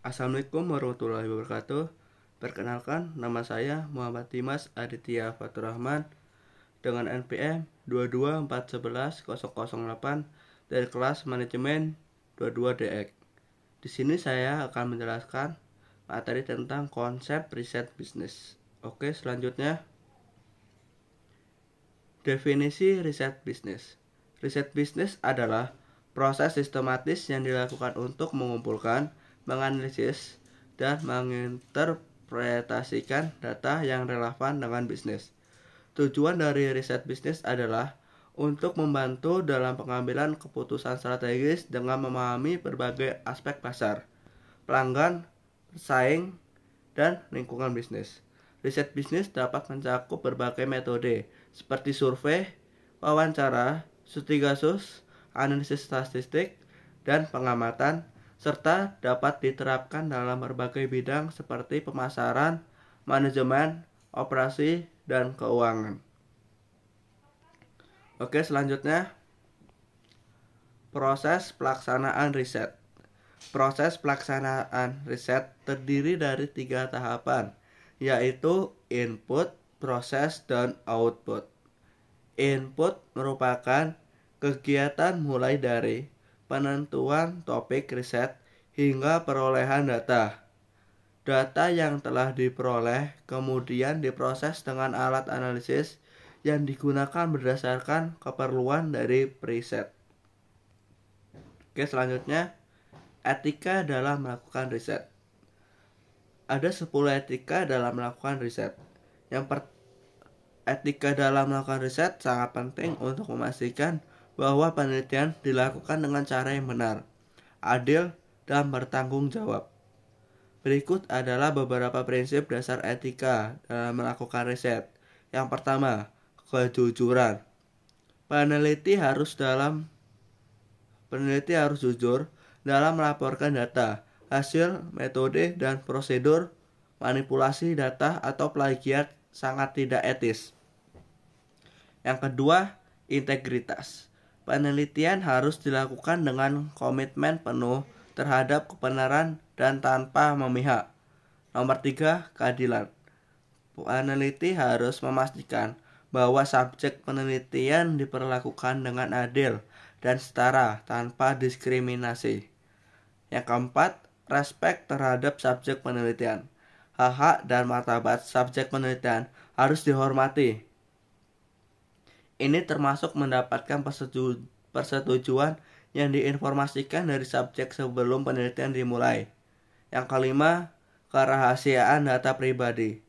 Assalamualaikum warahmatullahi wabarakatuh. Perkenalkan, nama saya Muhammad Dimas Aditya Faturrahman dengan NPM 224110008 dari kelas manajemen 22DX. Di sini saya akan menjelaskan materi tentang konsep riset bisnis. Oke, selanjutnya definisi riset bisnis. Riset bisnis adalah proses sistematis yang dilakukan untuk mengumpulkan, menganalisis, dan menginterpretasikan data yang relevan dengan bisnis. Tujuan dari riset bisnis adalah untuk membantu dalam pengambilan keputusan strategis dengan memahami berbagai aspek pasar, pelanggan, pesaing, dan lingkungan bisnis. Riset bisnis dapat mencakup berbagai metode seperti survei, wawancara, studi kasus, analisis statistik, dan pengamatan, serta dapat diterapkan dalam berbagai bidang seperti pemasaran, manajemen, operasi, dan keuangan. Oke, selanjutnya proses pelaksanaan riset. Proses pelaksanaan riset terdiri dari 3 tahapan, yaitu input, proses, dan output. Input merupakan kegiatan mulai dari penentuan topik riset hingga perolehan data. Data yang telah diperoleh kemudian diproses dengan alat analisis yang digunakan berdasarkan keperluan dari preset. Oke, selanjutnya etika dalam melakukan riset. Ada 10 etika dalam melakukan riset. Etika dalam melakukan riset sangat penting untuk memastikan bahwa penelitian dilakukan dengan cara yang benar, adil, dan bertanggung jawab. Berikut adalah beberapa prinsip dasar etika dalam melakukan riset. Yang pertama, kejujuran. Peneliti harus jujur dalam melaporkan data, hasil, metode, dan prosedur. Manipulasi data atau plagiat sangat tidak etis. Yang kedua, integritas. Penelitian harus dilakukan dengan komitmen penuh terhadap kebenaran dan tanpa memihak. Nomor 3, keadilan. Peneliti harus memastikan bahwa subjek penelitian diperlakukan dengan adil dan setara tanpa diskriminasi. Yang keempat, respek terhadap subjek penelitian. Hak-hak dan martabat subjek penelitian harus dihormati. Ini termasuk mendapatkan persetujuan yang diinformasikan dari subjek sebelum penelitian dimulai. Yang kelima, kerahasiaan data pribadi.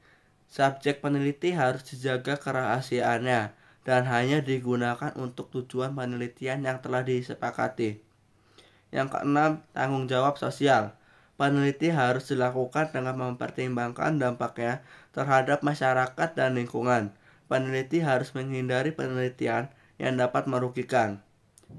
Subjek peneliti harus dijaga kerahasiaannya dan hanya digunakan untuk tujuan penelitian yang telah disepakati. Yang keenam, tanggung jawab sosial. Peneliti harus dilakukan dengan mempertimbangkan dampaknya terhadap masyarakat dan lingkungan. Peneliti harus menghindari penelitian yang dapat merugikan.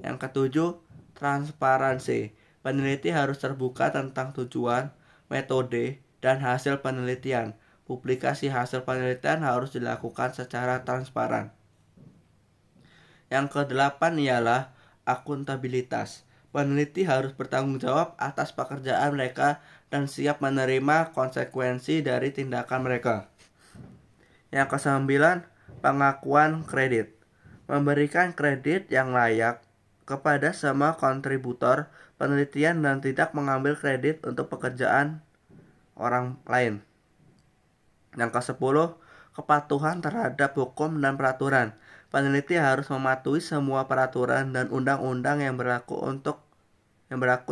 Yang ketujuh, transparansi. Peneliti harus terbuka tentang tujuan, metode, dan hasil penelitian. Publikasi hasil penelitian harus dilakukan secara transparan. Yang kedelapan ialah akuntabilitas. Peneliti harus bertanggung jawab atas pekerjaan mereka dan siap menerima konsekuensi dari tindakan mereka. Yang kesembilan, pengakuan kredit. Memberikan kredit yang layak kepada semua kontributor penelitian dan tidak mengambil kredit untuk pekerjaan orang lain. Yang ke-10, kepatuhan terhadap hukum dan peraturan. Peneliti harus mematuhi semua peraturan dan undang-undang yang berlaku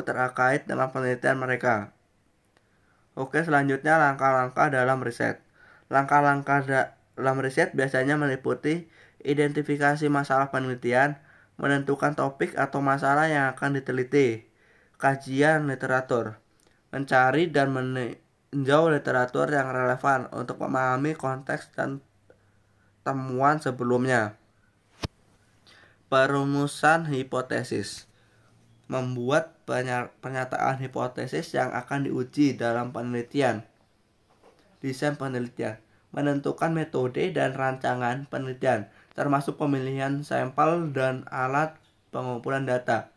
terkait dengan penelitian mereka. Oke, selanjutnya langkah-langkah dalam riset. Langkah-langkah dalam riset biasanya meliputi identifikasi masalah penelitian, menentukan topik atau masalah yang akan diteliti, kajian literatur, mencari dan meninjau literatur yang relevan untuk memahami konteks dan temuan sebelumnya. Perumusan hipotesis. Membuat pernyataan hipotesis yang akan diuji dalam penelitian. Desain penelitian. Menentukan metode dan rancangan penelitian, termasuk pemilihan sampel dan alat pengumpulan data.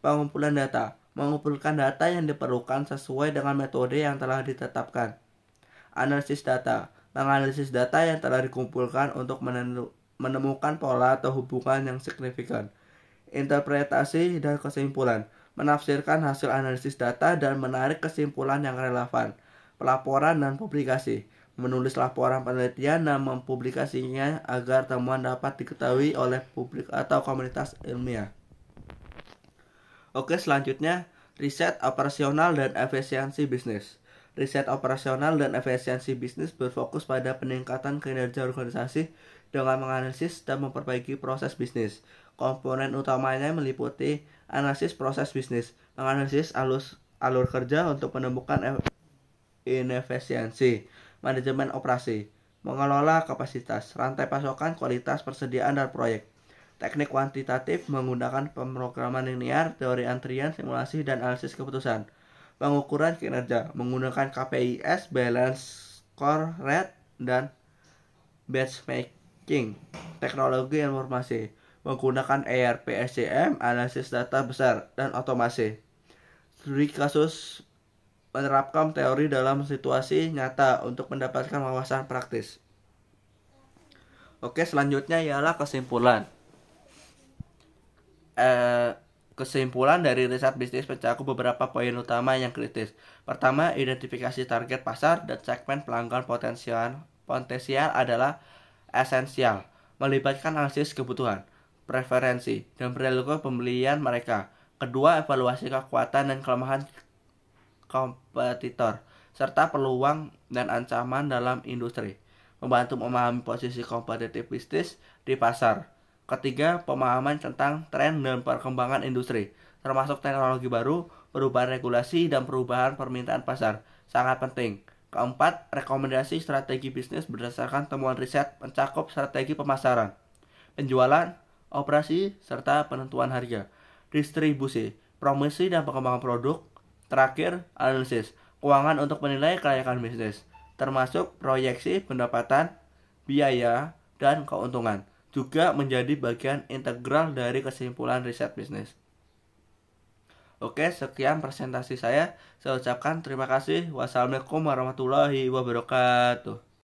Pengumpulan data. mengumpulkan data yang diperlukan sesuai dengan metode yang telah ditetapkan. Analisis data, menganalisis data yang telah dikumpulkan untuk menemukan pola atau hubungan yang signifikan. Interpretasi dan kesimpulan, menafsirkan hasil analisis data dan menarik kesimpulan yang relevan. Pelaporan dan publikasi, menulis laporan penelitian dan mempublikasinya agar temuan dapat diketahui oleh publik atau komunitas ilmiah. Oke, selanjutnya riset operasional dan efisiensi bisnis. Riset operasional dan efisiensi bisnis berfokus pada peningkatan kinerja organisasi dengan menganalisis dan memperbaiki proses bisnis. Komponen utamanya meliputi analisis proses bisnis, menganalisis alur kerja untuk menemukan inefisiensi, manajemen operasi, mengelola kapasitas, rantai pasokan, kualitas, persediaan, dan proyek. Teknik kuantitatif menggunakan pemrograman linear, teori antrian, simulasi, dan analisis keputusan. Pengukuran kinerja menggunakan KPIs, balance score rate, dan benchmarking. Teknologi informasi menggunakan ERP, SCM, analisis data besar, dan otomasi. Studi kasus menerapkan teori dalam situasi nyata untuk mendapatkan wawasan praktis. Oke, selanjutnya ialah kesimpulan. Kesimpulan dari riset bisnis mencakup beberapa poin utama yang kritis. Pertama, identifikasi target pasar dan segmen pelanggan potensial adalah esensial, melibatkan analisis kebutuhan, preferensi, dan perilaku pembelian mereka. Kedua, evaluasi kekuatan dan kelemahan kompetitor, serta peluang dan ancaman dalam industri, membantu memahami posisi kompetitif bisnis di pasar. Ketiga, pemahaman tentang tren dan perkembangan industri, termasuk teknologi baru, perubahan regulasi, dan perubahan permintaan pasar, sangat penting. Keempat, rekomendasi strategi bisnis berdasarkan temuan riset mencakup strategi pemasaran, penjualan, operasi, serta penentuan harga, distribusi, promosi dan pengembangan produk. Terakhir, analisis keuangan untuk menilai kelayakan bisnis, termasuk proyeksi pendapatan, biaya, dan keuntungan, juga menjadi bagian integral dari kesimpulan riset bisnis. Oke, sekian presentasi saya. Saya ucapkan terima kasih. Wassalamualaikum warahmatullahi wabarakatuh.